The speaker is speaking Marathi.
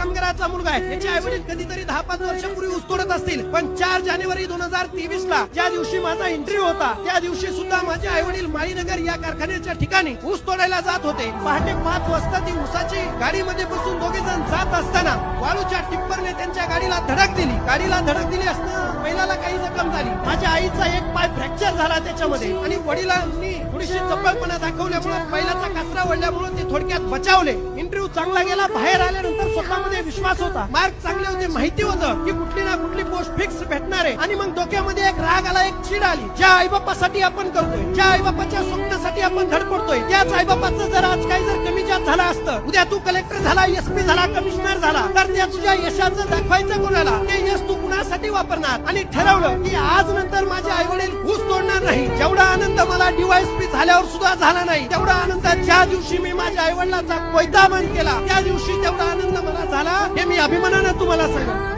कामगाराचा मुलगा आहे. याचे आई वडील कधीतरी 10-5 वर्षापूर्वी ऊस तोडत असतील, पण 4 जानेवारी 2023 ला ज्या दिवशी माझा इंटरव्ह्यू होता त्या दिवशी सुद्धा माझे आई वडील माळीनगर या कारखान्याच्या ठिकाणी ऊस तोडायला जात होते. पहाटे 5 वाजता ती ऊसाची गाडीमध्ये बसून दोघे जण जात असताना वाळूच्या टिप्परने त्यांच्या गाडीला धडक दिली. गाडीला धडक दिली असताना बैलाला काही जखम झाली. माझ्या आईचा एक पाय फ्रॅक्चर झाला त्याच्यामध्ये आणि वडिलांनी थोडीशी चपळपणा दाखवल्यामुळे बैलाचा कासरा वळल्यामुळे ते थोडक्यात बचावले. इंटरव्ह्यू चांगला गेला. बाहेर आल्यानंतर स्वतःमध्ये विश्वास होता, मार्क चांगले होते, माहिती होतं की कुठली ना कुठली पोस्ट फिक्स भेटणार आहे. आणि मग डोक्यामध्ये एक राग आला, एक चीड आली. ज्या आईबापासाठी आपण करतोय, ज्या आईबापाच्या स्वप्नासाठी आपण धडपडतोय, त्याच आईबापाचं जर आज काही जर कमी जास्त झालं असतं, उद्या तू कलेक्टर झाला, SP झाला, कमिशनर झाला, तर त्या तुझ्या यशाचं दाखवायचं कोणाला? ते यश तू कुणासाठी वापरणार? आणि ठरवलं की आज नंतर माझे आई वडील ऊस तोडणार नाही. जेवढा आनंद मला DYSP झाल्यावर सुद्धा झाला नाही, तेवढा आनंद ज्या दिवशी मी माझ्या आई वडिलांचा कोयता बंद केला त्या दिवशी तेवढा आनंद मला झाला. हे मी अभिमानानं तुम्हाला सांगतो.